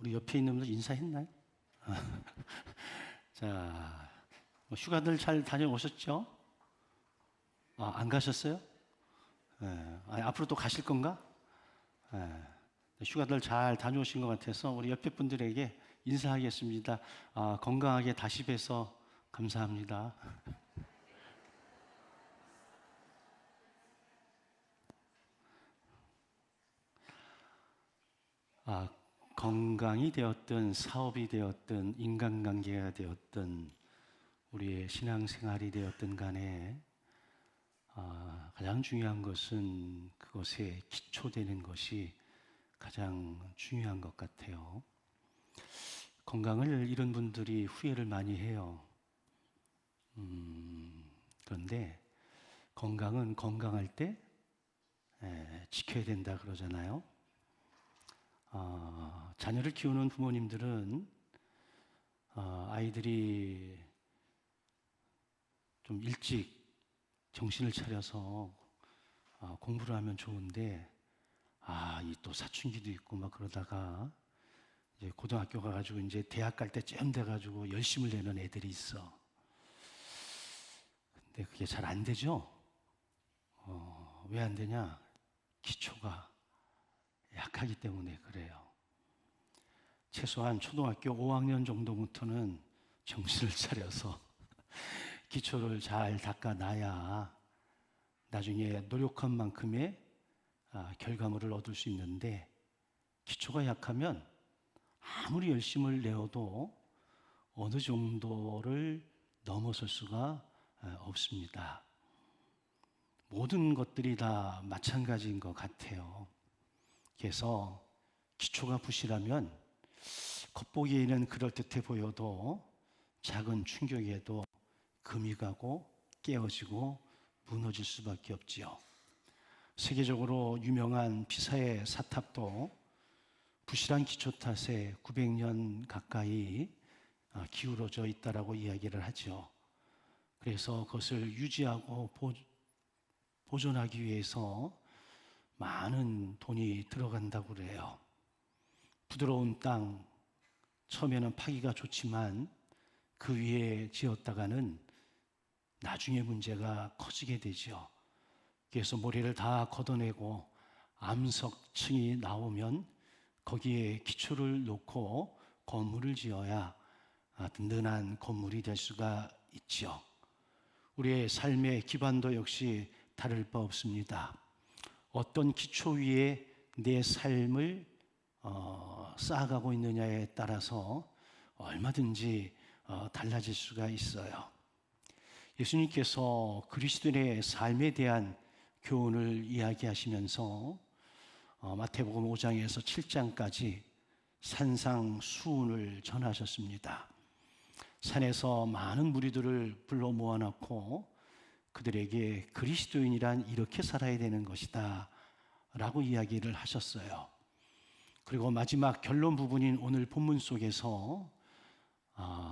우리 옆에 있는 분들 인사했나요? 자, 휴가들 잘 다녀오셨죠? 안 가셨어요? 앞으로 또 가실 건가? 휴가들 잘 다녀오신 것 같아서 우리 옆에 분들에게 인사하겠습니다. 건강하게 다시 뵈서 감사합니다. 건강이 되었든 사업이 되었든 인간관계가 되었든 우리의 신앙생활이 되었든 간에 가장 중요한 것은 그것에 기초되는 것이 가장 중요한 것 같아요. 건강을 잃은 분들이 후회를 많이 해요. 그런데 건강은 건강할 때 지켜야 된다 그러잖아요. 자녀를 키우는 부모님들은 아이들이 좀 일찍 정신을 차려서 공부를 하면 좋은데 이 또 사춘기도 있고 막 그러다가 이제 고등학교 가가지고 이제 대학 갈 때쯤 돼가지고 열심을 내는 애들이 있어. 근데 그게 잘 안 되죠? 왜 안 되냐? 기초가 약하기 때문에 그래요. 최소한 초등학교 5학년 정도부터는 정신을 차려서 기초를 잘 닦아놔야 나중에 노력한 만큼의 결과물을 얻을 수 있는데, 기초가 약하면 아무리 열심을 내어도 어느 정도를 넘어설 수가 없습니다. 모든 것들이 다 마찬가지인 것 같아요. 그래서 기초가 부실하면 겉보기에는 그럴듯해 보여도 작은 충격에도 금이 가고 깨어지고 무너질 수밖에 없지요. 세계적으로 유명한 피사의 사탑도 부실한 기초 탓에 900년 가까이 기울어져 있다라고 이야기를 하죠. 그래서 그것을 유지하고 보존하기 위해서 많은 돈이 들어간다고 그래요. 부드러운 땅, 처음에는 파기가 좋지만 그 위에 지었다가는 나중에 문제가 커지게 되죠. 그래서 모래를 다 걷어내고 암석층이 나오면 거기에 기초를 놓고 건물을 지어야 든든한 건물이 될 수가 있죠. 우리의 삶의 기반도 역시 다를 바 없습니다. 어떤 기초 위에 내 삶을 쌓아가고 있느냐에 따라서 얼마든지 달라질 수가 있어요. 예수님께서 그리스도인의 삶에 대한 교훈을 이야기하시면서 마태복음 5장에서 7장까지 산상수훈을 전하셨습니다. 산에서 많은 무리들을 불러 모아놓고 그들에게 그리스도인이란 이렇게 살아야 되는 것이다 라고 이야기를 하셨어요. 그리고 마지막 결론 부분인 오늘 본문 속에서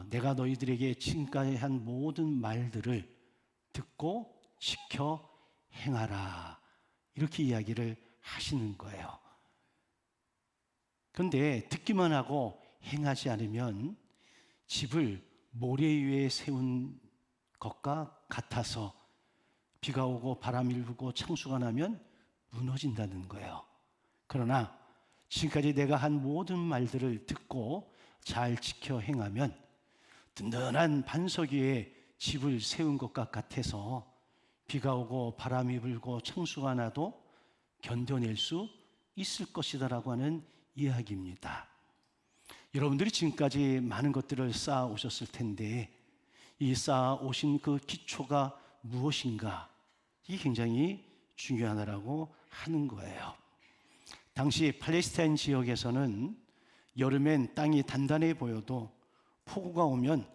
내가 너희들에게 지금까지 한 모든 말들을 듣고 지켜 행하라 이렇게 이야기를 하시는 거예요. 그런데 듣기만 하고 행하지 않으면 집을 모래 위에 세운 것과 같아서 비가 오고 바람이 불고 창수가 나면 무너진다는 거예요. 그러나 지금까지 내가 한 모든 말들을 듣고 잘 지켜 행하면 든든한 반석 위에 집을 세운 것과 같아서 비가 오고 바람이 불고 창수가 나도 견뎌낼 수 있을 것이다라고 하는 이야기입니다. 여러분들이 지금까지 많은 것들을 쌓아 오셨을 텐데 이 쌓아 오신 그 기초가 무엇인가, 이게 굉장히 중요하다라고 하는 거예요. 당시 팔레스타인 지역에서는 여름엔 땅이 단단해 보여도 폭우가 오면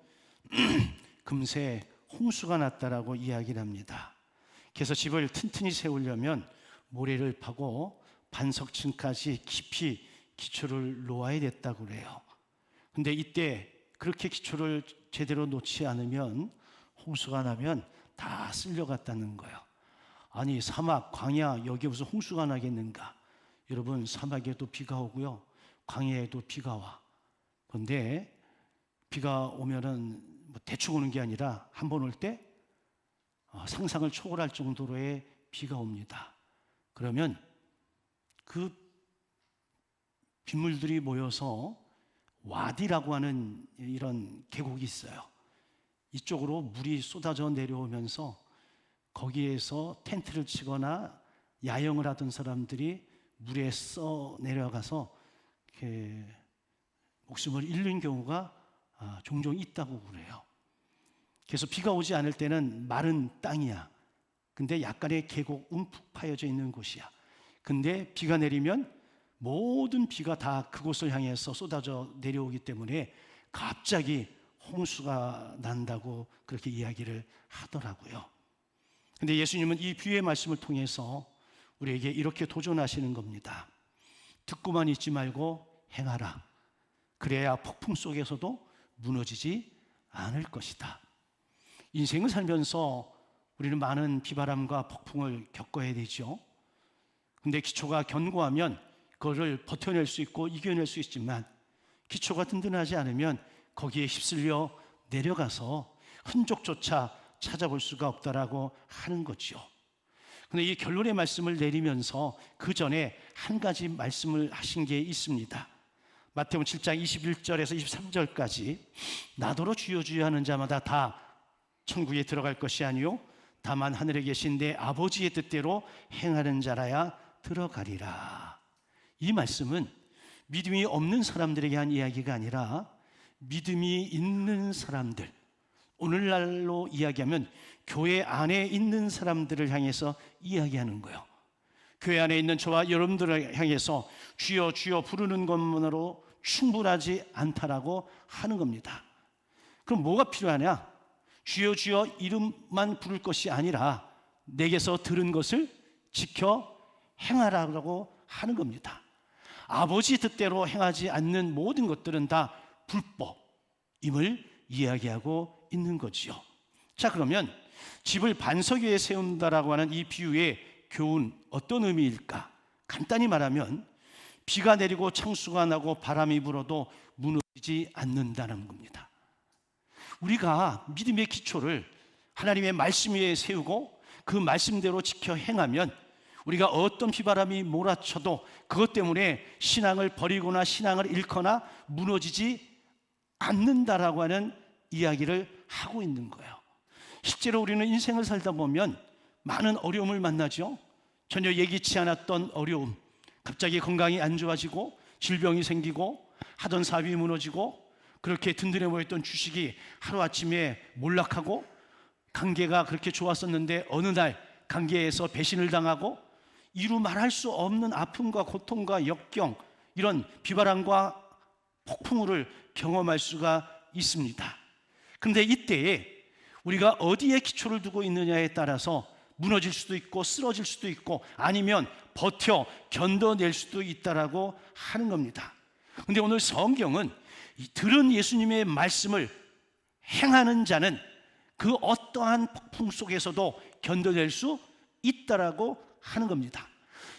금세 홍수가 났다라고 이야기를 합니다. 그래서 집을 튼튼히 세우려면 모래를 파고 반석층까지 깊이 기초를 놓아야 됐다고 그래요. 근데 이때 그렇게 기초를 제대로 놓지 않으면 홍수가 나면 다 쓸려갔다는 거예요. 아니 사막, 광야 여기에 무슨 홍수가 나겠는가? 여러분 사막에도 비가 오고요, 광야에도 비가 와. 그런데 비가 오면은 뭐 대충 오는 게 아니라 한 번 올 때 상상을 초월할 정도로의 비가 옵니다. 그러면 그 빗물들이 모여서 와디라고 하는 이런 계곡이 있어요. 이쪽으로 물이 쏟아져 내려오면서 거기에서 텐트를 치거나 야영을 하던 사람들이 물에 써 내려가서 이렇게 목숨을 잃는 경우가 종종 있다고 그래요. 그래서 비가 오지 않을 때는 마른 땅이야. 근데 약간의 계곡 움푹 파여져 있는 곳이야. 근데 비가 내리면 모든 비가 다 그곳을 향해서 쏟아져 내려오기 때문에 갑자기 홍수가 난다고 그렇게 이야기를 하더라고요. 근데 예수님은 이 비유의 말씀을 통해서 우리에게 이렇게 도전하시는 겁니다. 듣고만 있지 말고 행하라. 그래야 폭풍 속에서도 무너지지 않을 것이다. 인생을 살면서 우리는 많은 비바람과 폭풍을 겪어야 되죠. 근데 기초가 견고하면 그거를 버텨낼 수 있고 이겨낼 수 있지만 기초가 든든하지 않으면 거기에 휩쓸려 내려가서 흔적조차 찾아볼 수가 없다라고 하는 거죠. 그런데 이 결론의 말씀을 내리면서 그 전에 한 가지 말씀을 하신 게 있습니다. 마태복음 7장 21절에서 23절까지 나더러 주여 주여 하는 자마다 다 천국에 들어갈 것이 아니요 다만 하늘에 계신 내 아버지의 뜻대로 행하는 자라야 들어가리라. 이 말씀은 믿음이 없는 사람들에게 한 이야기가 아니라 믿음이 있는 사람들, 오늘날로 이야기하면 교회 안에 있는 사람들을 향해서 이야기하는 거예요. 교회 안에 있는 저와 여러분들을 향해서 주여 주여 부르는 것만으로 충분하지 않다라고 하는 겁니다. 그럼 뭐가 필요하냐? 주여 주여 이름만 부를 것이 아니라 내게서 들은 것을 지켜 행하라고 하는 겁니다. 아버지 뜻대로 행하지 않는 모든 것들은 다 불법임을 이야기하고 있는 거지요. 자, 그러면 집을 반석 위에 세운다라고 하는 이 비유의 교훈 어떤 의미일까? 간단히 말하면 비가 내리고 창수가 나고 바람이 불어도 무너지지 않는다는 겁니다. 우리가 믿음의 기초를 하나님의 말씀 위에 세우고 그 말씀대로 지켜 행하면 우리가 어떤 비바람이 몰아쳐도 그것 때문에 신앙을 버리거나 신앙을 잃거나 무너지지 않는다라고 하는 이야기를 하고 있는 거예요. 실제로 우리는 인생을 살다 보면 많은 어려움을 만나죠. 전혀 예기치 않았던 어려움, 갑자기 건강이 안 좋아지고 질병이 생기고 하던 사업이 무너지고 그렇게 든든해 보였던 주식이 하루아침에 몰락하고 관계가 그렇게 좋았었는데 어느 날 관계에서 배신을 당하고 이루 말할 수 없는 아픔과 고통과 역경, 이런 비바람과 폭풍우를 경험할 수가 있습니다. 그런데 이때에 우리가 어디에 기초를 두고 있느냐에 따라서 무너질 수도 있고 쓰러질 수도 있고 아니면 버텨 견뎌낼 수도 있다라고 하는 겁니다. 그런데 오늘 성경은 들은 예수님의 말씀을 행하는 자는 그 어떠한 폭풍 속에서도 견뎌낼 수 있다라고 하는 겁니다.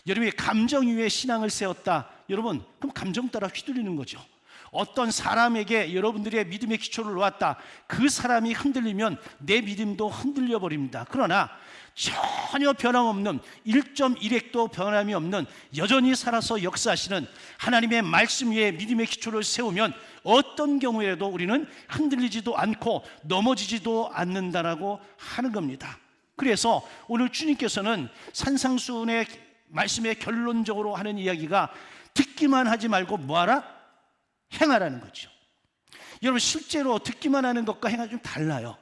여러분이 감정 위에 신앙을 세웠다. 여러분, 그럼 감정 따라 휘둘리는 거죠. 어떤 사람에게 여러분들의 믿음의 기초를 놓았다. 그 사람이 흔들리면 내 믿음도 흔들려 버립니다. 그러나 전혀 변함없는 1.1핵도 변함이 없는 여전히 살아서 역사하시는 하나님의 말씀 위에 믿음의 기초를 세우면 어떤 경우에도 우리는 흔들리지도 않고 넘어지지도 않는다라고 하는 겁니다. 그래서 오늘 주님께서는 산상수훈의 말씀에 결론적으로 하는 이야기가 듣기만 하지 말고 뭐하라? 행하라는 거죠. 여러분, 실제로 듣기만 하는 것과 행하기 좀 달라요.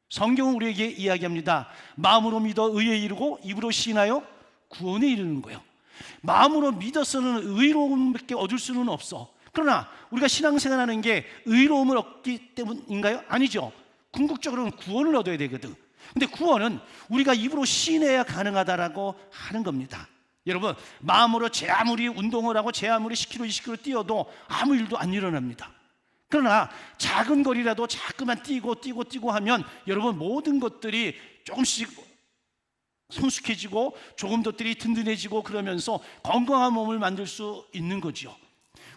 성경은 우리에게 이야기합니다. 마음으로 믿어 의에 이르고 입으로 시인하여 구원에 이르는 거예요. 마음으로 믿어서는 의로움밖에 얻을 수는 없어. 그러나 우리가 신앙생활하는 게 의로움을 얻기 때문인가요? 아니죠. 궁극적으로는 구원을 얻어야 되거든. 근데 구원은 우리가 입으로 시인해야 가능하다라고 하는 겁니다. 여러분, 마음으로 제 아무리 운동을 하고 제 아무리 10km, 20km 뛰어도 아무 일도 안 일어납니다. 그러나 작은 거리라도 자꾸만 뛰고 하면 여러분 모든 것들이 조금씩 성숙해지고 조금 것들이 든든해지고 그러면서 건강한 몸을 만들 수 있는 거죠.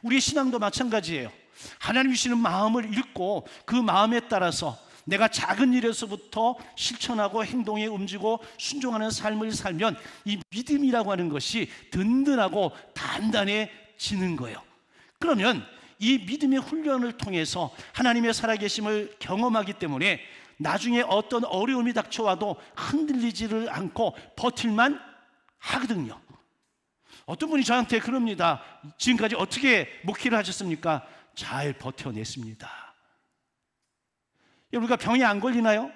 우리의 신앙도 마찬가지예요. 하나님 주시는 마음을 읽고 그 마음에 따라서 내가 작은 일에서부터 실천하고 행동에 움직이고 순종하는 삶을 살면 이 믿음이라고 하는 것이 든든하고 단단해지는 거예요. 그러면 이 믿음의 훈련을 통해서 하나님의 살아계심을 경험하기 때문에 나중에 어떤 어려움이 닥쳐와도 흔들리지를 않고 버틸만 하거든요. 어떤 분이 저한테 그럽니다. 지금까지 어떻게 목회를 하셨습니까? 잘 버텨냈습니다. 우리가 병에 안 걸리나요?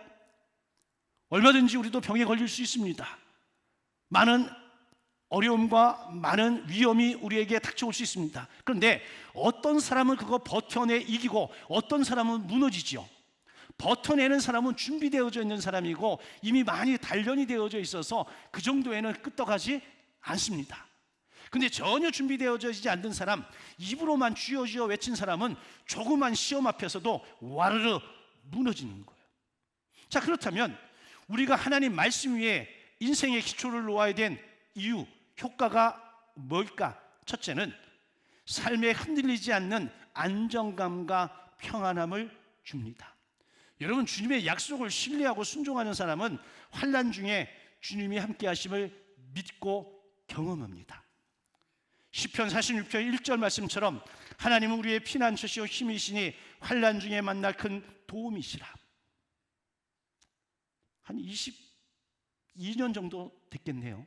얼마든지 우리도 병에 걸릴 수 있습니다. 많은 어려움과 많은 위험이 우리에게 닥쳐올 수 있습니다. 그런데 어떤 사람은 그거 버텨내 이기고 어떤 사람은 무너지죠. 버텨내는 사람은 준비되어져 있는 사람이고 이미 많이 단련이 되어져 있어서 그 정도에는 끄떡하지 않습니다. 근데 전혀 준비되어지지 않는 사람, 입으로만 주여 주여 외친 사람은 조그만 시험 앞에서도 와르르 무너지는 거예요. 자, 그렇다면 우리가 하나님 말씀 위에 인생의 기초를 놓아야 된 이유, 효과가 뭘까? 첫째는 삶에 흔들리지 않는 안정감과 평안함을 줍니다. 여러분, 주님의 약속을 신뢰하고 순종하는 사람은 환난 중에 주님이 함께 하심을 믿고 경험합니다. 시편 46편 1절 말씀처럼 하나님은 우리의 피난처시오 힘이시니 환난 중에 만날 큰 도움이시라. 한 22년 정도 됐겠네요.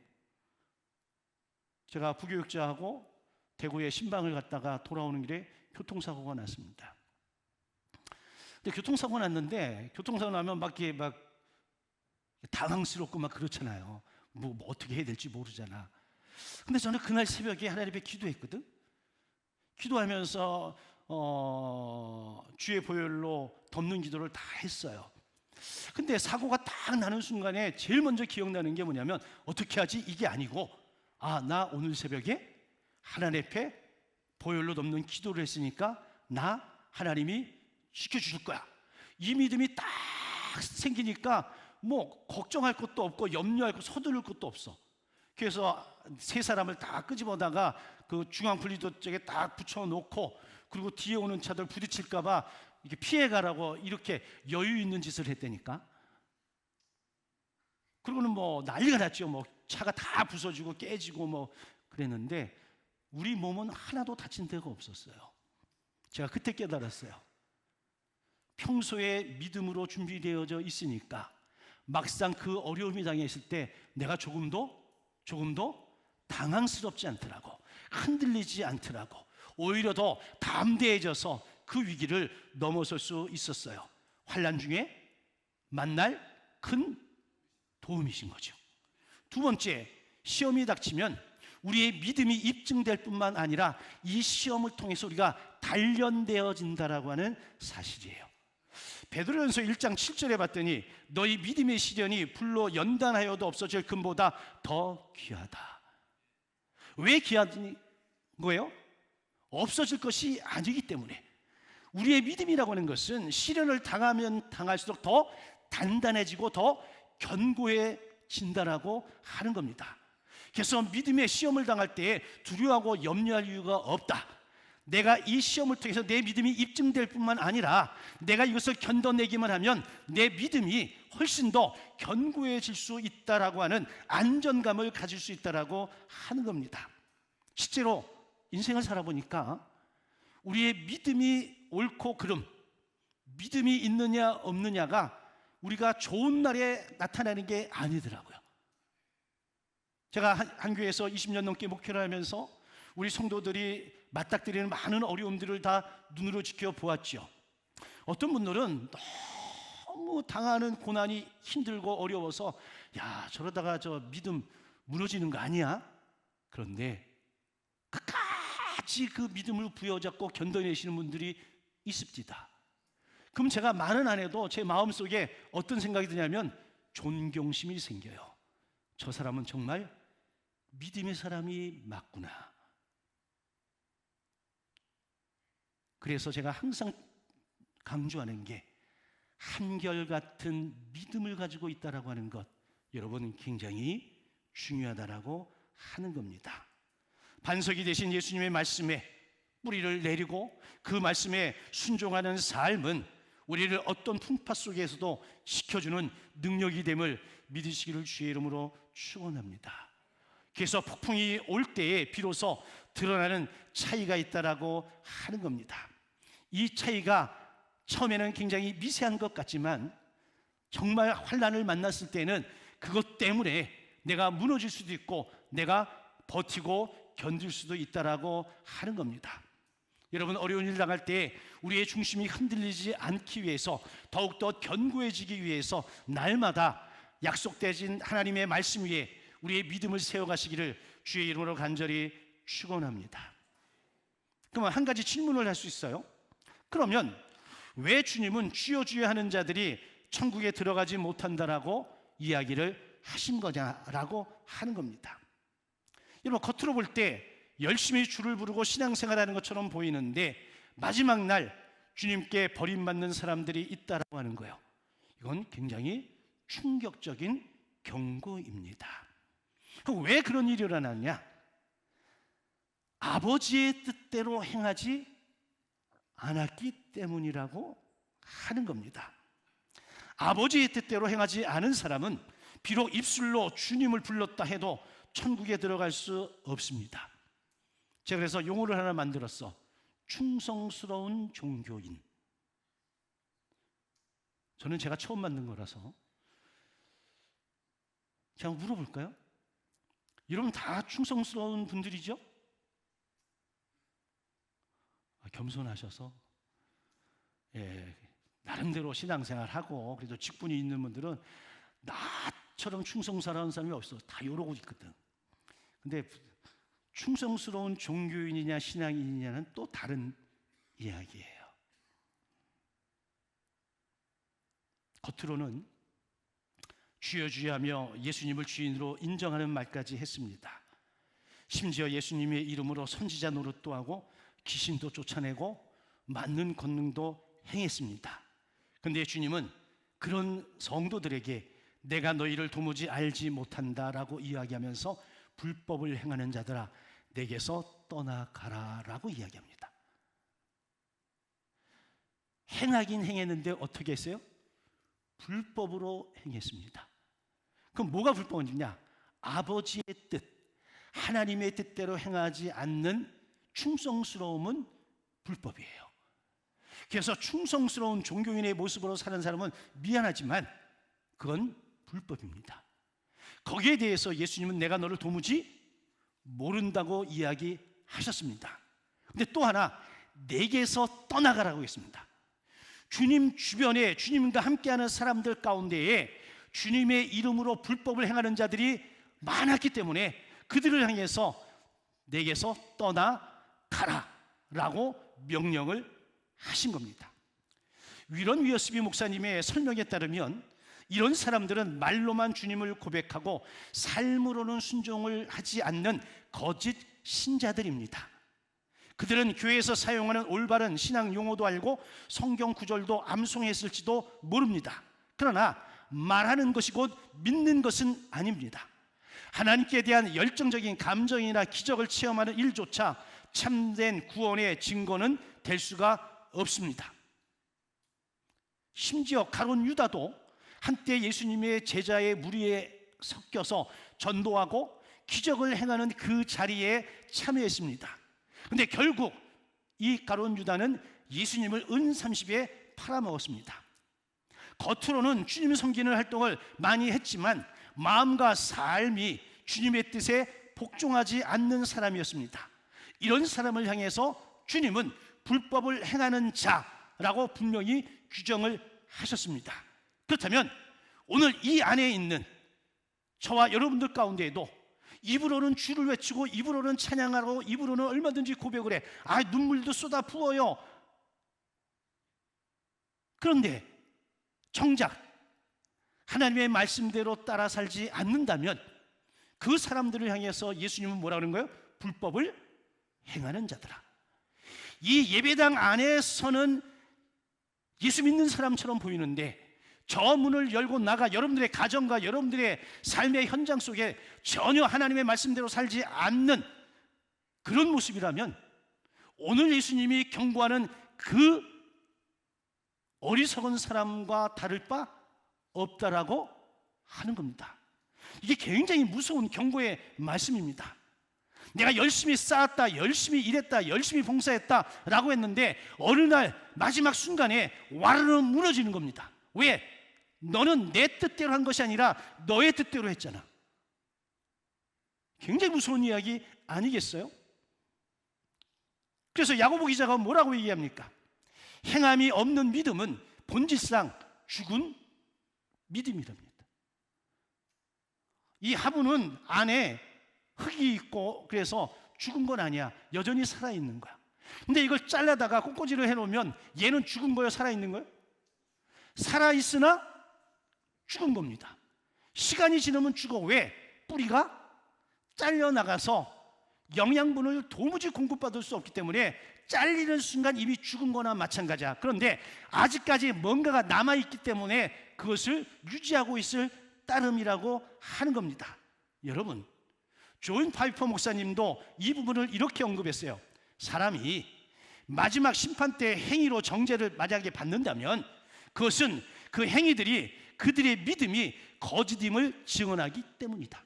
제가 부교육자하고 대구에 신방을 갔다가 돌아오는 길에 교통사고가 났습니다. 근데 교통사고 났는데 교통사고 나면 막 당황스럽고 막 그렇잖아요. 뭐 어떻게 해야 될지 모르잖아. 근데 저는 그날 새벽에 하나님 앞에 기도했거든. 기도하면서 주의 보혈로 덮는 기도를 다 했어요. 근데 사고가 딱 나는 순간에 제일 먼저 기억나는 게 뭐냐면 어떻게 하지? 이게 아니고 나 오늘 새벽에 하나님 앞에 보혈로 덮는 기도를 했으니까 나 하나님이 지켜주실 거야. 이 믿음이 딱 생기니까 뭐 걱정할 것도 없고 염려할 것, 서두를 것도 없어. 그래서 세 사람을 다 끄집어다가 그 중앙분리도 쪽에 딱 붙여놓고 그리고 뒤에 오는 차들 부딪힐까봐 이렇게 피해가라고 이렇게 여유 있는 짓을 했다니까. 그러고는 뭐 난리가 났죠. 뭐 차가 다 부서지고 깨지고 뭐 그랬는데 우리 몸은 하나도 다친 데가 없었어요. 제가 그때 깨달았어요. 평소에 믿음으로 준비되어져 있으니까 막상 그 어려움이 당했을 때 내가 조금도 당황스럽지 않더라고. 흔들리지 않더라고. 오히려 더 담대해져서 그 위기를 넘어설 수 있었어요. 환난 중에 만날 큰 도움이신 거죠. 두 번째, 시험이 닥치면 우리의 믿음이 입증될 뿐만 아니라 이 시험을 통해서 우리가 단련되어진다라고 하는 사실이에요. 베드로전서 1장 7절에 봤더니 너희 믿음의 시련이 불로 연단하여도 없어질 금보다 더 귀하다. 왜 귀한 거예요? 없어질 것이 아니기 때문에. 우리의 믿음이라고 하는 것은 시련을 당하면 당할수록 더 단단해지고 더 견고해진다라고 하는 겁니다. 그래서 믿음의 시험을 당할 때 두려워하고 염려할 이유가 없다. 내가 이 시험을 통해서 내 믿음이 입증될 뿐만 아니라 내가 이것을 견뎌내기만 하면 내 믿음이 훨씬 더 견고해질 수 있다라고 하는 안정감을 가질 수 있다라고 하는 겁니다. 실제로 인생을 살아보니까 우리의 믿음이 옳고 그름, 믿음이 있느냐 없느냐가 우리가 좋은 날에 나타나는 게 아니더라고요. 제가 한 교회에서 20년 넘게 목회를 하면서 우리 성도들이 맞닥뜨리는 많은 어려움들을 다 눈으로 지켜보았죠. 어떤 분들은 너무 당하는 고난이 힘들고 어려워서 야, 저러다가 저 믿음 무너지는 거 아니야? 그런데 끝까지 그 믿음을 부여잡고 견뎌내시는 분들이 있습니다. 그럼 제가 말은 안 해도 제 마음속에 어떤 생각이 드냐면 존경심이 생겨요. 저 사람은 정말 믿음의 사람이 맞구나. 그래서 제가 항상 강조하는 게 한결같은 믿음을 가지고 있다라고 하는 것, 여러분 굉장히 중요하다라고 하는 겁니다. 반석이 되신 예수님의 말씀에 뿌리를 내리고 그 말씀에 순종하는 삶은 우리를 어떤 풍파 속에서도 지켜주는 능력이 됨을 믿으시기를 주의 이름으로 축원합니다. 그래서 폭풍이 올 때에 비로소 드러나는 차이가 있다라고 하는 겁니다. 이 차이가 처음에는 굉장히 미세한 것 같지만 정말 환난을 만났을 때는 그것 때문에 내가 무너질 수도 있고 내가 버티고 견딜 수도 있다라고 하는 겁니다. 여러분, 어려운 일 당할 때 우리의 중심이 흔들리지 않기 위해서 더욱더 견고해지기 위해서 날마다 약속되신 하나님의 말씀 위에 우리의 믿음을 세워가시기를 주의 이름으로 간절히 축원합니다. 그러면 한 가지 질문을 할 수 있어요. 그러면 왜 주님은 주여 주여 하는 자들이 천국에 들어가지 못한다라고 이야기를 하신 거냐라고 하는 겁니다. 여러분, 겉으로 볼 때 열심히 주를 부르고 신앙생활하는 것처럼 보이는데 마지막 날 주님께 버림받는 사람들이 있다라고 하는 거예요. 이건 굉장히 충격적인 경고입니다. 왜 그런 일이 일어나냐? 아버지의 뜻대로 행하지 않았기 때문이라고 하는 겁니다. 아버지의 뜻대로 행하지 않은 사람은 비록 입술로 주님을 불렀다 해도 천국에 들어갈 수 없습니다. 제가 그래서 용어를 하나 만들었어. 충성스러운 종교인. 저는 제가 처음 만든 거라서 제가 물어볼까요? 여러분 다 충성스러운 분들이죠? 겸손하셔서 나름대로 신앙생활하고 그래도 직분이 있는 분들은 나처럼 충성스러운 사람이 없어. 다 이러고 있거든. 근데 충성스러운 종교인이냐 신앙인이냐는 또 다른 이야기예요. 겉으로는 주여 주여 하며 예수님을 주인으로 인정하는 말까지 했습니다. 심지어 예수님의 이름으로 선지자 노릇도 하고 귀신도 쫓아내고 맞는 권능도 행했습니다. 그런데 주님은 그런 성도들에게 내가 너희를 도무지 알지 못한다라고 이야기하면서 불법을 행하는 자들아 내게서 떠나가라 라고 이야기합니다. 행하긴 행했는데 어떻게 했어요? 불법으로 행했습니다. 그럼 뭐가 불법이냐? 아버지의 뜻, 하나님의 뜻대로 행하지 않는 충성스러움은 불법이에요. 그래서 충성스러운 종교인의 모습으로 사는 사람은 미안하지만 그건 불법입니다. 거기에 대해서 예수님은 내가 너를 도무지 모른다고 이야기하셨습니다. 근데 또 하나, 내게서 떠나가라고 했습니다. 주님 주변에 주님과 함께하는 사람들 가운데에 주님의 이름으로 불법을 행하는 자들이 많았기 때문에 그들을 향해서 내게서 떠나가라 라고 명령을 하신 겁니다. 위런 위어스비 목사님의 설명에 따르면 이런 사람들은 말로만 주님을 고백하고 삶으로는 순종을 하지 않는 거짓 신자들입니다. 그들은 교회에서 사용하는 올바른 신앙 용어도 알고 성경 구절도 암송했을지도 모릅니다. 그러나 말하는 것이 곧 믿는 것은 아닙니다. 하나님께 대한 열정적인 감정이나 기적을 체험하는 일조차 참된 구원의 증거는 될 수가 없습니다. 심지어 가룟 유다도 한때 예수님의 제자의 무리에 섞여서 전도하고 기적을 행하는 그 자리에 참여했습니다. 그런데 결국 이 가룟 유다는 예수님을 은 30에 팔아먹었습니다. 겉으로는 주님 섬기는 활동을 많이 했지만 마음과 삶이 주님의 뜻에 복종하지 않는 사람이었습니다. 이런 사람을 향해서 주님은 불법을 행하는 자라고 분명히 규정을 하셨습니다. 그렇다면 오늘 이 안에 있는 저와 여러분들 가운데에도 입으로는 주를 외치고 입으로는 찬양하고 입으로는 얼마든지 고백을 해. 눈물도 쏟아 부어요. 그런데 정작 하나님의 말씀대로 따라 살지 않는다면 그 사람들을 향해서 예수님은 뭐라 그러는 거예요? 불법을 행하는 자들아. 이 예배당 안에서는 예수 믿는 사람처럼 보이는데 저 문을 열고 나가 여러분들의 가정과 여러분들의 삶의 현장 속에 전혀 하나님의 말씀대로 살지 않는 그런 모습이라면 오늘 예수님이 경고하는 그 어리석은 사람과 다를 바 없다라고 하는 겁니다. 이게 굉장히 무서운 경고의 말씀입니다. 내가 열심히 쌓았다, 열심히 일했다, 열심히 봉사했다 라고 했는데 어느 날 마지막 순간에 와르르 무너지는 겁니다. 왜? 너는 내 뜻대로 한 것이 아니라 너의 뜻대로 했잖아. 굉장히 무서운 이야기 아니겠어요? 그래서 야고보 기자가 뭐라고 얘기합니까? 행함이 없는 믿음은 본질상 죽은 믿음이랍니다. 이 화분은 안에 흙이 있고 그래서 죽은 건 아니야. 여전히 살아있는 거야. 근데 이걸 잘라다가 꽃꽂이를 해놓으면 얘는 죽은 거예요? 살아있는 거예요? 살아있으나 죽은 겁니다. 시간이 지나면 죽어. 왜? 뿌리가 잘려나가서 영양분을 도무지 공급받을 수 없기 때문에 잘리는 순간 이미 죽은 거나 마찬가지야. 그런데 아직까지 뭔가가 남아있기 때문에 그것을 유지하고 있을 따름이라고 하는 겁니다. 여러분, 존 파이퍼 목사님도 이 부분을 이렇게 언급했어요. 사람이 마지막 심판 때 행위로 정죄를 만약에 받는다면 그것은 그 행위들이 그들의 믿음이 거짓임을 증언하기 때문이다.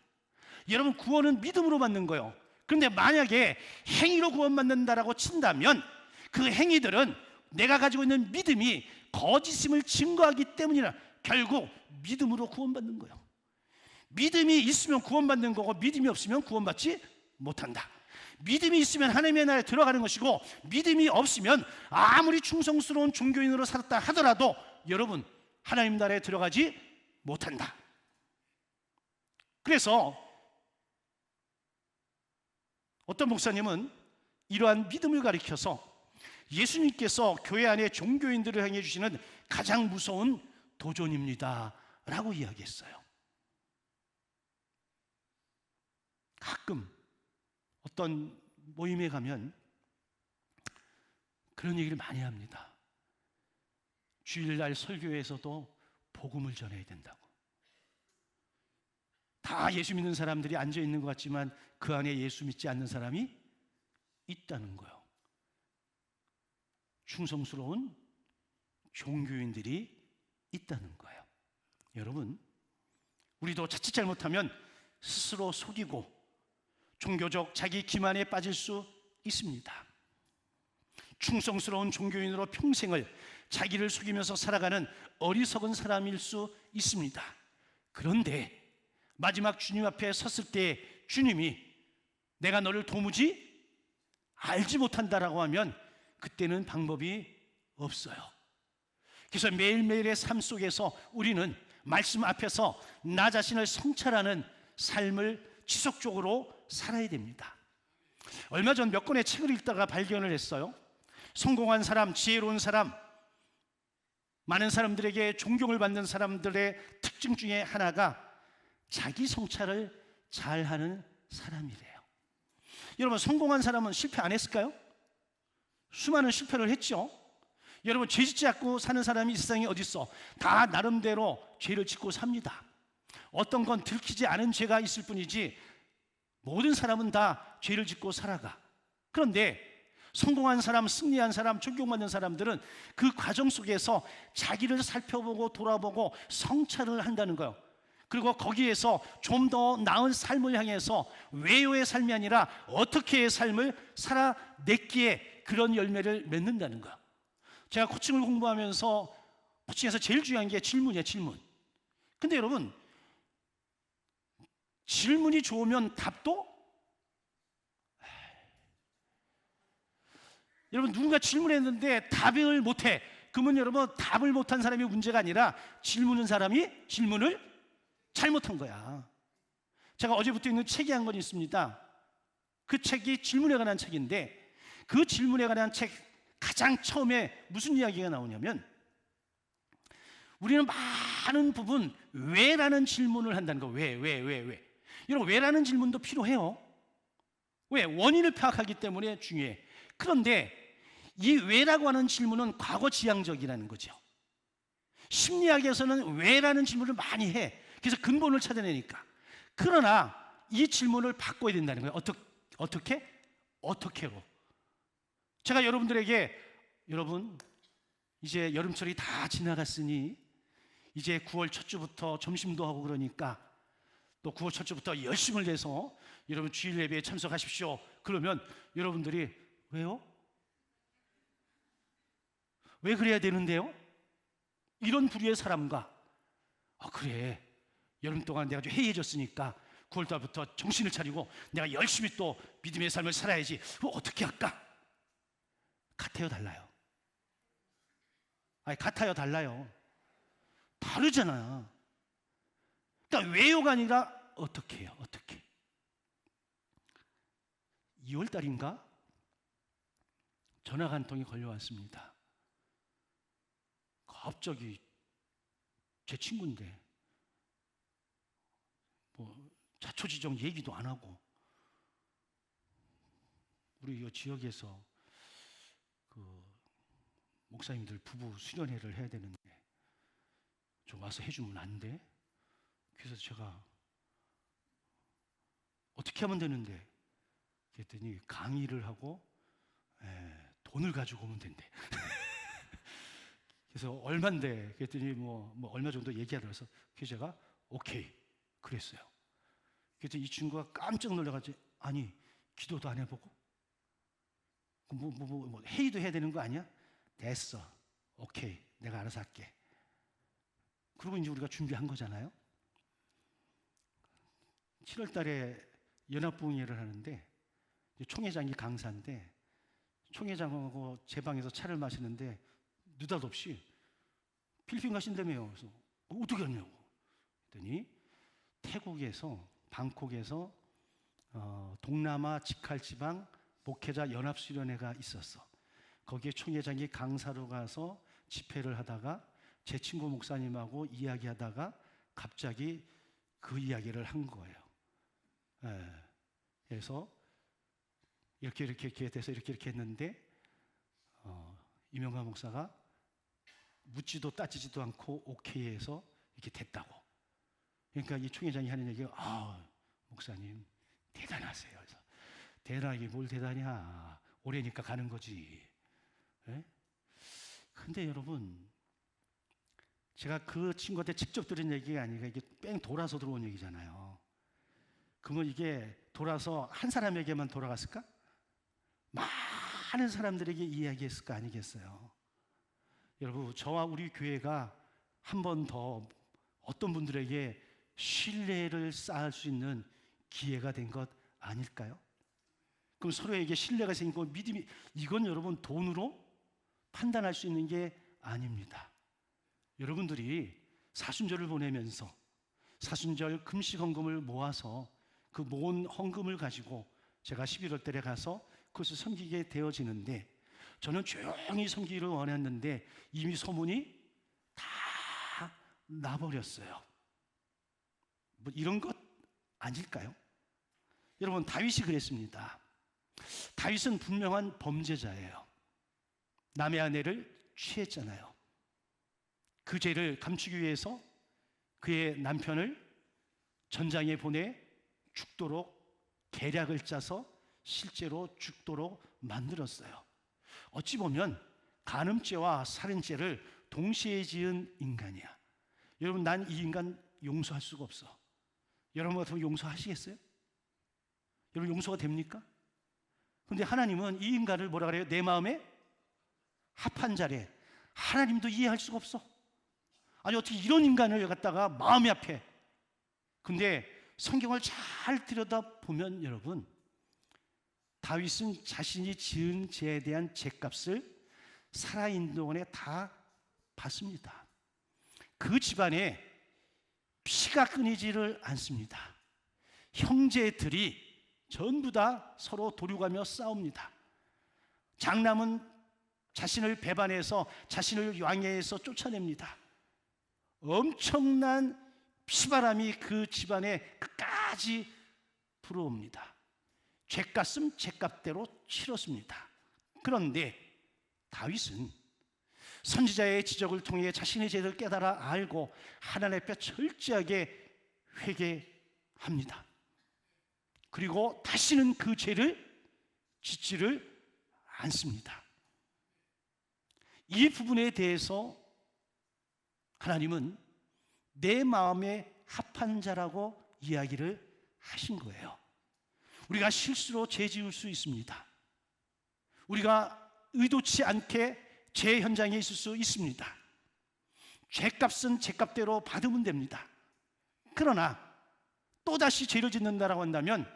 여러분, 구원은 믿음으로 받는 거예요. 그런데 만약에 행위로 구원받는다라고 친다면 그 행위들은 내가 가지고 있는 믿음이 거짓임을 증거하기 때문이라 결국 믿음으로 구원받는 거예요. 믿음이 있으면 구원받는 거고 믿음이 없으면 구원받지 못한다. 믿음이 있으면 하나님의 나라에 들어가는 것이고 믿음이 없으면 아무리 충성스러운 종교인으로 살았다 하더라도 여러분 하나님 나라에 들어가지 못한다. 그래서 어떤 목사님은 이러한 믿음을 가리켜서 예수님께서 교회 안에 종교인들을 향해 주시는 가장 무서운 도전입니다 라고 이야기했어요. 가끔 어떤 모임에 가면 그런 얘기를 많이 합니다. 주일날 설교에서도 복음을 전해야 된다고. 다 예수 믿는 사람들이 앉아 있는 것 같지만 그 안에 예수 믿지 않는 사람이 있다는 거예요. 충성스러운 종교인들이 있다는 거예요. 여러분, 우리도 자칫 잘못하면 스스로 속이고 종교적 자기 기만에 빠질 수 있습니다. 충성스러운 종교인으로 평생을 자기를 속이면서 살아가는 어리석은 사람일 수 있습니다. 그런데 마지막 주님 앞에 섰을 때 주님이 내가 너를 도무지 알지 못한다라고 하면 그때는 방법이 없어요. 그래서 매일매일의 삶 속에서 우리는 말씀 앞에서 나 자신을 성찰하는 삶을 지속적으로 살아야 됩니다. 얼마 전 몇 권의 책을 읽다가 발견을 했어요. 성공한 사람, 지혜로운 사람, 많은 사람들에게 존경을 받는 사람들의 특징 중에 하나가 자기 성찰을 잘하는 사람이래요. 여러분, 성공한 사람은 실패 안 했을까요? 수많은 실패를 했죠. 여러분, 죄 짓지 않고 사는 사람이 이 세상에 어디 있어? 다 나름대로 죄를 짓고 삽니다. 어떤 건 들키지 않은 죄가 있을 뿐이지 모든 사람은 다 죄를 짓고 살아가. 그런데 성공한 사람, 승리한 사람, 존경받는 사람들은 그 과정 속에서 자기를 살펴보고 돌아보고 성찰을 한다는 거예요. 그리고 거기에서 좀 더 나은 삶을 향해서 외요의 삶이 아니라 어떻게의 삶을 살아냈기에 그런 열매를 맺는다는 거예요. 제가 코칭을 공부하면서 코칭에서 제일 중요한 게 질문이에요. 질문. 근데 여러분, 질문이 좋으면 답도? 여러분, 누군가 질문했는데 답을 못해. 그러면 여러분, 답을 못한 사람이 문제가 아니라 질문한 사람이 질문을 잘못한 거야. 제가 어제부터 읽는 책이 한 권 있습니다. 그 책이 질문에 관한 책인데 그 질문에 관한 책 가장 처음에 무슨 이야기가 나오냐면 우리는 많은 부분 왜라는 질문을 한다는 거. 왜. 여러분, 왜라는 질문도 필요해요. 왜? 원인을 파악하기 때문에 중요해. 그런데 이 왜라고 하는 질문은 과거 지향적이라는 거죠. 심리학에서는 왜라는 질문을 많이 해. 그래서 근본을 찾아내니까. 그러나 이 질문을 바꿔야 된다는 거예요. 어떻게? 어떻게로. 제가 여러분들에게, 여러분 이제 여름철이 다 지나갔으니 이제 9월 첫 주부터 점심도 하고 그러니까 또 9월 첫 주부터 열심을 내서 여러분 주일 예배에 참석하십시오. 그러면 여러분들이 왜요? 왜 그래야 되는데요? 이런 부류의 사람과 그래, 여름 동안 내가 좀 해이해졌으니까 9월달부터 정신을 차리고 내가 열심히 또 믿음의 삶을 살아야지. 어떻게 할까? 같아요, 달라요? 아니, 같아요, 달라요? 다르잖아. 그러니까 왜요가 아니라 어떻게 해요? 어떻게? 2월달인가 전화가 한 통이 걸려왔습니다. 갑자기 제 친구인데 뭐 자초지종 얘기도 안 하고 우리 이 지역에서 그 목사님들 부부 수련회를 해야 되는데 좀 와서 해주면 안 돼? 그래서 제가 어떻게 하면 되는데? 그랬더니 강의를 하고 돈을 가지고 오면 된대. 그래서 얼만데? 그랬더니 뭐 얼마 정도 얘기하더라서 그래서 제가 오케이 그랬어요. 그래서 이 친구가 깜짝 놀라가지고 아니 기도도 안 해보고 뭐 회의도 해야 되는 거 아니야? 됐어, 오케이, 내가 알아서 할게. 그리고 이제 우리가 준비한 거잖아요. 7월 달에 연합부흥회를 하는데 총회장이 강사인데 총회장하고 제 방에서 차를 마시는데 느닷없이 필리핀 가신다며요. 그래서 어떻게 하냐고 그랬더니 태국에서 방콕에서 동남아 직할지방 목회자 연합수련회가 있었어. 거기에 총회장이 강사로 가서 집회를 하다가 제 친구 목사님하고 이야기하다가 갑자기 그 이야기를 한 거예요. 그래서 이렇게 돼서 이렇게 했는데 이명관 목사가 묻지도 따지지도 않고 오케이 해서 이렇게 됐다고. 그러니까 이 총회장이 하는 얘기가 목사님 대단하세요. 그래서 대단하게 뭘 대단이야, 오래니까 가는 거지. 근데 여러분 제가 그 친구한테 직접 들은 얘기가 아니라 이게 뺑 돌아서 들어온 얘기잖아요. 그러면 이게 돌아서 한 사람에게만 돌아갔을까? 많은 사람들에게 이야기했을 거 아니겠어요? 여러분 저와 우리 교회가 한 번 더 어떤 분들에게 신뢰를 쌓을 수 있는 기회가 된 것 아닐까요? 그럼 서로에게 신뢰가 생기고 믿음이, 이건 여러분 돈으로 판단할 수 있는 게 아닙니다. 여러분들이 사순절을 보내면서 사순절 금식헌금을 모아서 그 모은 헌금을 가지고 제가 11월 달에 가서 그것을 섬기게 되어지는데 저는 조용히 섬기기를 원했는데 이미 소문이 다 나버렸어요. 뭐 이런 것 아닐까요? 여러분 다윗이 그랬습니다. 다윗은 분명한 범죄자예요. 남의 아내를 취했잖아요. 그 죄를 감추기 위해서 그의 남편을 전장에 보내 죽도록 계략을 짜서 실제로 죽도록 만들었어요. 어찌 보면 간음죄와 살인죄를 동시에 지은 인간이야. 여러분 난 이 인간 용서할 수가 없어. 여러분 같으면 용서하시겠어요? 여러분 용서가 됩니까? 근데 하나님은 이 인간을 뭐라 그래요? 내 마음에 합한 자래. 하나님도 이해할 수가 없어. 아니 어떻게 이런 인간을 갖다가 마음이 앞에. 근데 성경을 잘 들여다보면 여러분 다윗은 자신이 지은 죄에 대한 죄값을 살아있는 동안에 다 받습니다. 그 집안에 피가 끊이지를 않습니다. 형제들이 전부 다 서로 도륙하며 싸웁니다. 장남은 자신을 배반해서 자신을 왕위에서 쫓아냅니다. 엄청난 피바람이 그 집안에 끝까지 불어옵니다. 죄값은 죄값대로 치렀습니다. 그런데 다윗은 선지자의 지적을 통해 자신의 죄를 깨달아 알고 하나님 앞에 철저하게 회개합니다. 그리고 다시는 그 죄를 짓지를 않습니다. 이 부분에 대해서 하나님은 내 마음에 합한 자라고 이야기를 하신 거예요. 우리가 실수로 죄 지을 수 있습니다. 우리가 의도치 않게 죄 현장에 있을 수 있습니다. 죄값은 죄값대로 받으면 됩니다. 그러나 또다시 죄를 짓는다라고 한다면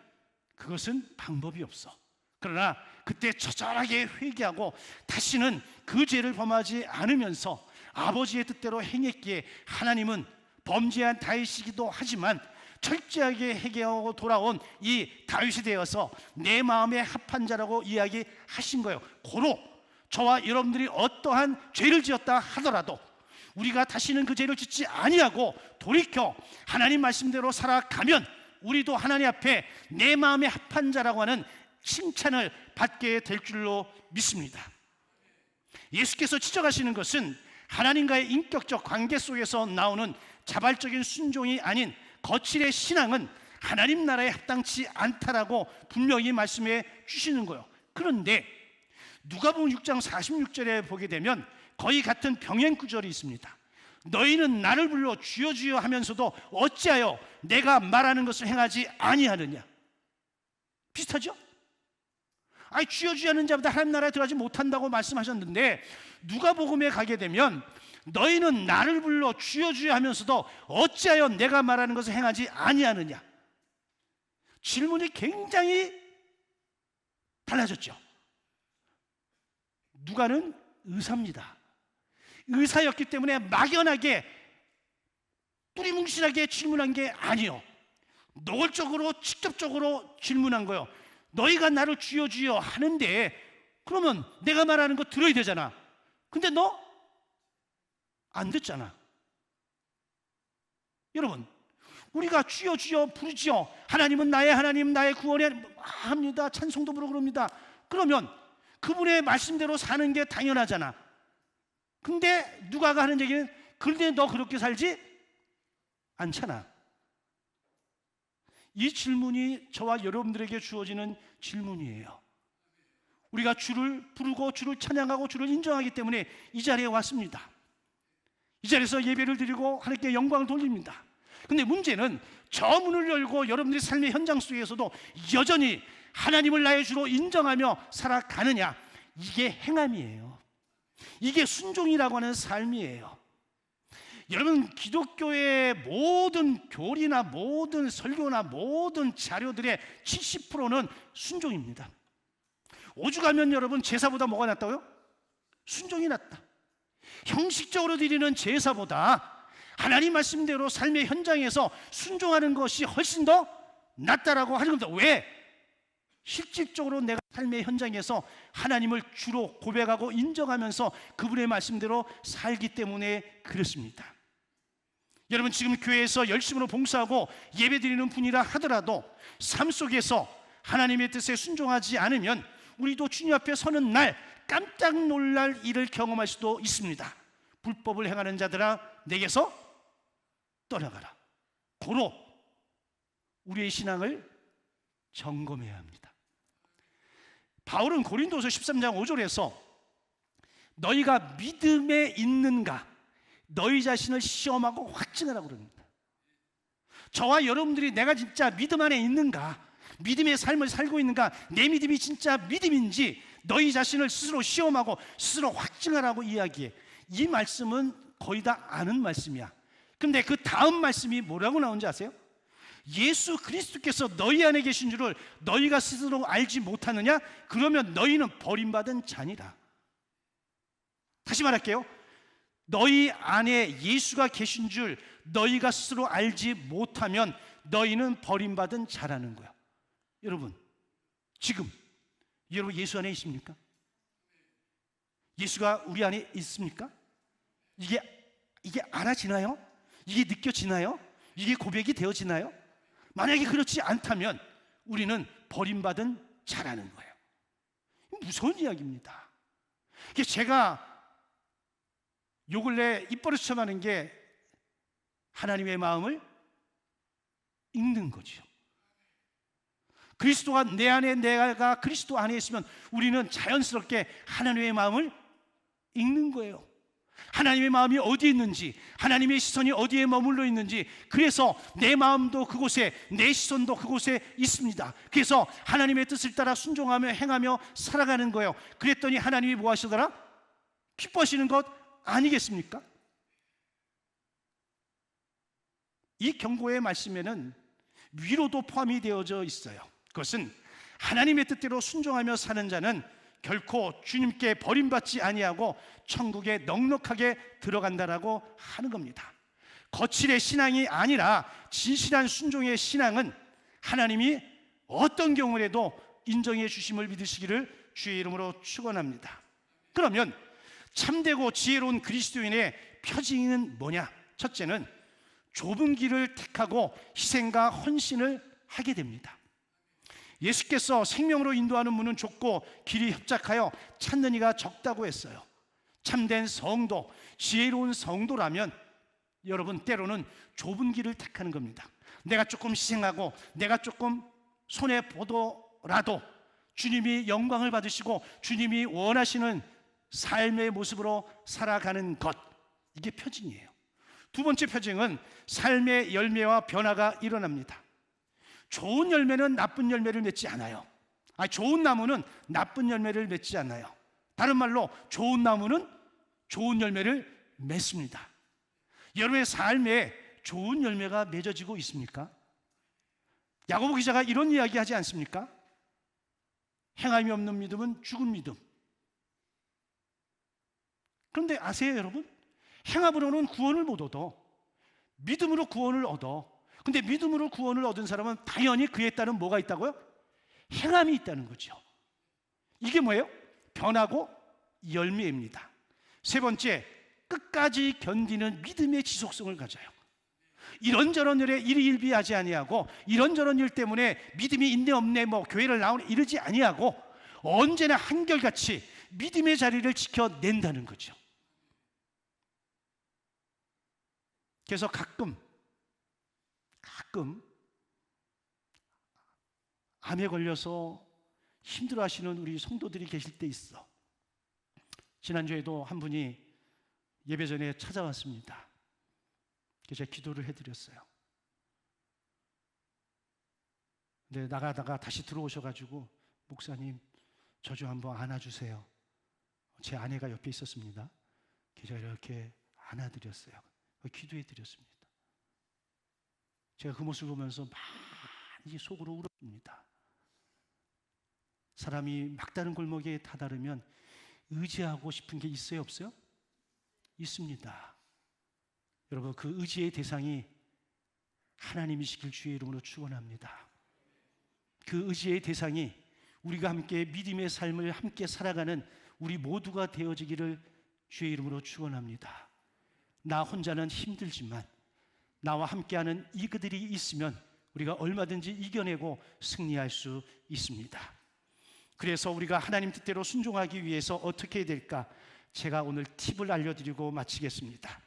그것은 방법이 없어. 그러나 그때 처절하게 회개하고 다시는 그 죄를 범하지 않으면서 아버지의 뜻대로 행했기에 하나님은 범죄한 다윗이기도 하지만 철저하게 회개하고 돌아온 이 다윗이 되어서 내 마음에 합한 자라고 이야기하신 거예요. 고로 저와 여러분들이 어떠한 죄를 지었다 하더라도 우리가 다시는 그 죄를 짓지 아니하고 돌이켜 하나님 말씀대로 살아가면 우리도 하나님 앞에 내 마음에 합한 자라고 하는 칭찬을 받게 될 줄로 믿습니다. 예수께서 지적하시는 것은 하나님과의 인격적 관계 속에서 나오는 자발적인 순종이 아닌 거칠의 신앙은 하나님 나라에 합당치 않다라고 분명히 말씀해 주시는 거예요. 그런데 누가복음 6장 46절에 보게 되면 거의 같은 병행 구절이 있습니다. 너희는 나를 불러 주여 주여 하면서도 어찌하여 내가 말하는 것을 행하지 아니하느냐. 비슷하죠? 아니, 주여 주여 하는 자보다 하나님 나라에 들어가지 못한다고 말씀하셨는데 누가복음에 가게 되면 너희는 나를 불러 주여 주여 하면서도 어찌하여 내가 말하는 것을 행하지 아니하느냐. 질문이 굉장히 달라졌죠. 누가는 의사입니다. 의사였기 때문에 막연하게 뿌리뭉실하게 질문한 게 아니요, 노골적으로 직접적으로 질문한 거예요. 너희가 나를 주여 주여 하는데 그러면 내가 말하는 거 들어야 되잖아. 근데 너 안 듣잖아. 여러분, 우리가 주여 주여 부르지요. 하나님은 나의 하나님, 나의 구원이 합니다. 찬송도 부르고 그럽니다. 그러면 그분의 말씀대로 사는 게 당연하잖아. 근데 누가가 하는 얘기는 그런데 너 그렇게 살지 않잖아. 이 질문이 저와 여러분들에게 주어지는 질문이에요. 우리가 주를 부르고 주를 찬양하고 주를 인정하기 때문에 이 자리에 왔습니다. 이 자리에서 예배를 드리고 하나님께 영광을 돌립니다. 근데 문제는 저 문을 열고 여러분들의 삶의 현장 속에서도 여전히 하나님을 나의 주로 인정하며 살아가느냐, 이게 행함이에요. 이게 순종이라고 하는 삶이에요. 여러분, 기독교의 모든 교리나 모든 설교나 모든 자료들의 70%는 순종입니다. 오죽하면 여러분 제사보다 뭐가 낫다고요? 순종이 낫다. 형식적으로 드리는 제사보다 하나님 말씀대로 삶의 현장에서 순종하는 것이 훨씬 더 낫다라고 하는 겁니다. 왜? 실질적으로 내가 삶의 현장에서 하나님을 주로 고백하고 인정하면서 그분의 말씀대로 살기 때문에 그렇습니다. 여러분, 지금 교회에서 열심으로 봉사하고 예배드리는 분이라 하더라도 삶 속에서 하나님의 뜻에 순종하지 않으면 우리도 주님 앞에 서는 날 깜짝 놀랄 일을 경험할 수도 있습니다. 불법을 행하는 자들아 내게서 떠나가라. 고로 우리의 신앙을 점검해야 합니다. 바울은 고린도서 13장 5절에서 너희가 믿음에 있는가 너희 자신을 시험하고 확증하라고 그럽니다. 저와 여러분들이 내가 진짜 믿음 안에 있는가, 믿음의 삶을 살고 있는가, 내 믿음이 진짜 믿음인지 너희 자신을 스스로 시험하고 스스로 확증하라고 이야기해. 이 말씀은 거의 다 아는 말씀이야. 근데 그 다음 말씀이 뭐라고 나오는지 아세요? 예수 그리스도께서 너희 안에 계신 줄을 너희가 스스로 알지 못하느냐? 그러면 너희는 버림받은 자니라. 다시 말할게요. 너희 안에 예수가 계신 줄 너희가 스스로 알지 못하면 너희는 버림받은 자라는 거야. 여러분, 지금 여러분 예수 안에 있습니까? 예수가 우리 안에 있습니까? 이게 알아지나요? 이게 느껴지나요? 이게 고백이 되어지나요? 만약에 그렇지 않다면 우리는 버림받은 자라는 거예요. 무서운 이야기입니다. 제가 요 근래 입버릇처럼 하는 게 하나님의 마음을 읽는 거죠. 그리스도가 내 안에, 내가 그리스도 안에 있으면 우리는 자연스럽게 하나님의 마음을 읽는 거예요. 하나님의 마음이 어디에 있는지, 하나님의 시선이 어디에 머물러 있는지, 그래서 내 마음도 그곳에, 내 시선도 그곳에 있습니다. 그래서 하나님의 뜻을 따라 순종하며 행하며 살아가는 거예요. 그랬더니 하나님이 뭐 하시더라? 기뻐하시는 것 아니겠습니까? 이 경고의 말씀에는 위로도 포함이 되어져 있어요. 그것은 하나님의 뜻대로 순종하며 사는 자는 결코 주님께 버림받지 아니하고 천국에 넉넉하게 들어간다라고 하는 겁니다. 거칠의 신앙이 아니라 진실한 순종의 신앙은 하나님이 어떤 경우라도 인정해 주심을 믿으시기를 주의 이름으로 축원합니다. 그러면 참되고 지혜로운 그리스도인의 표징은 뭐냐? 첫째는 좁은 길을 택하고 희생과 헌신을 하게 됩니다. 예수께서 생명으로 인도하는 문은 좁고 길이 협착하여 찾는 이가 적다고 했어요. 참된 성도, 지혜로운 성도라면 여러분 때로는 좁은 길을 택하는 겁니다. 내가 조금 희생하고 내가 조금 손해보더라도 주님이 영광을 받으시고 주님이 원하시는 삶의 모습으로 살아가는 것, 이게 표징이에요. 두 번째 표징은 삶의 열매와 변화가 일어납니다. 좋은 열매는 나쁜 열매를 맺지 않아요. 좋은 나무는 나쁜 열매를 맺지 않아요. 다른 말로 좋은 나무는 좋은 열매를 맺습니다. 여러분의 삶에 좋은 열매가 맺어지고 있습니까? 야고보 기자가 이런 이야기 하지 않습니까? 행함이 없는 믿음은 죽은 믿음. 그런데 아세요 여러분? 행함으로는 구원을 못 얻어. 믿음으로 구원을 얻어. 근데 믿음으로 구원을 얻은 사람은 당연히 그에 따른 뭐가 있다고요? 행함이 있다는 거죠. 이게 뭐예요? 변하고 열매입니다. 세 번째, 끝까지 견디는 믿음의 지속성을 가져요. 이런저런 일에 일희일비하지 아니하고 이런저런 일 때문에 믿음이 있네 없네 교회를 나오네 이러지 아니하고 언제나 한결같이 믿음의 자리를 지켜낸다는 거죠. 그래서 가끔 암에 걸려서 힘들어하시는 우리 성도들이 계실 때 있어. 지난주에도 한 분이 예배 전에 찾아왔습니다. 그래서 제가 기도를 해드렸어요. 근데 나가다가 다시 들어오셔가지고 목사님 저 좀 한번 안아주세요. 제 아내가 옆에 있었습니다. 그래서 제가 이렇게 안아드렸어요. 기도해드렸습니다. 제가 그 모습을 보면서 많이 속으로 울었습니다. 사람이 막다른 골목에 다다르면 의지하고 싶은 게 있어요 없어요? 있습니다. 여러분 그 의지의 대상이 하나님이시길 주의 이름으로 축원합니다. 그 의지의 대상이 우리가 함께 믿음의 삶을 함께 살아가는 우리 모두가 되어지기를 주의 이름으로 축원합니다. 나 혼자는 힘들지만 나와 함께하는 이그들이 있으면 우리가 얼마든지 이겨내고 승리할 수 있습니다. 그래서 우리가 하나님 뜻대로 순종하기 위해서 어떻게 해야 될까? 제가 오늘 팁을 알려드리고 마치겠습니다.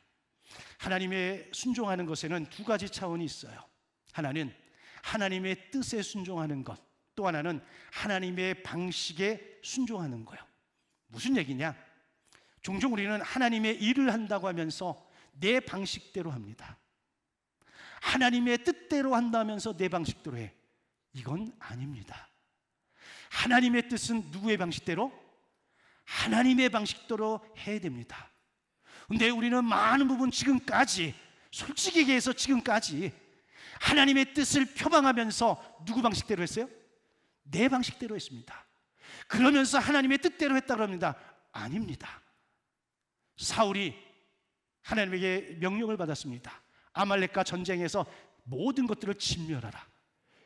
하나님의 순종하는 것에는 두 가지 차원이 있어요. 하나는 하나님의 뜻에 순종하는 것, 또 하나는 하나님의 방식에 순종하는 거예요. 무슨 얘기냐? 종종 우리는 하나님의 일을 한다고 하면서 내 방식대로 합니다. 하나님의 뜻대로 한다면서 내 방식대로 해. 이건 아닙니다. 하나님의 뜻은 누구의 방식대로? 하나님의 방식대로 해야 됩니다. 근데 우리는 많은 부분 지금까지 솔직히 얘기해서 지금까지 하나님의 뜻을 표방하면서 누구 방식대로 했어요? 내 방식대로 했습니다. 그러면서 하나님의 뜻대로 했다고 합니다. 아닙니다. 사울이 하나님에게 명령을 받았습니다. 아말렉과 전쟁에서 모든 것들을 진멸하라.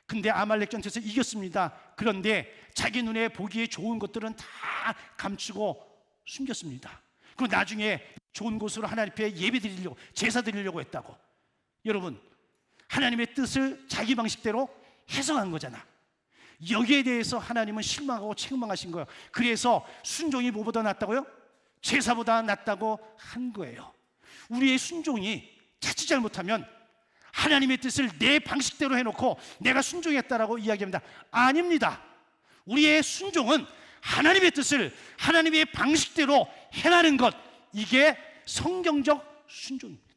근데 아말렉 전투에서 이겼습니다. 그런데 자기 눈에 보기에 좋은 것들은 다 감추고 숨겼습니다. 그리고 나중에 좋은 곳으로 하나님 앞에 예배 드리려고, 제사 드리려고 했다고. 여러분, 하나님의 뜻을 자기 방식대로 해석한 거잖아. 여기에 대해서 하나님은 실망하고 책망하신 거예요. 그래서 순종이 뭐보다 낫다고요? 제사보다 낫다고 한 거예요. 우리의 순종이 자칫 잘못하면 하나님의 뜻을 내 방식대로 해놓고 내가 순종했다라고 이야기합니다. 아닙니다. 우리의 순종은 하나님의 뜻을 하나님의 방식대로 행하는 것, 이게 성경적 순종입니다.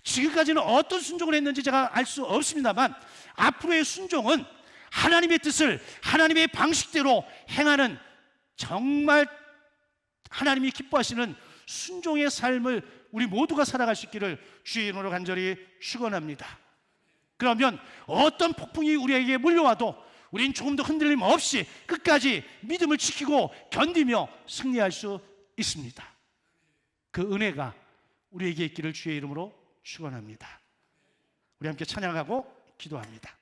지금까지는 어떤 순종을 했는지 제가 알 수 없습니다만, 앞으로의 순종은 하나님의 뜻을 하나님의 방식대로 행하는, 정말 하나님이 기뻐하시는 순종의 삶을 우리 모두가 살아갈 수 있기를 주의 이름으로 간절히 축원합니다. 그러면 어떤 폭풍이 우리에게 몰려와도 우리는 조금 더 흔들림 없이 끝까지 믿음을 지키고 견디며 승리할 수 있습니다. 그 은혜가 우리에게 있기를 주의 이름으로 축원합니다. 우리 함께 찬양하고 기도합니다.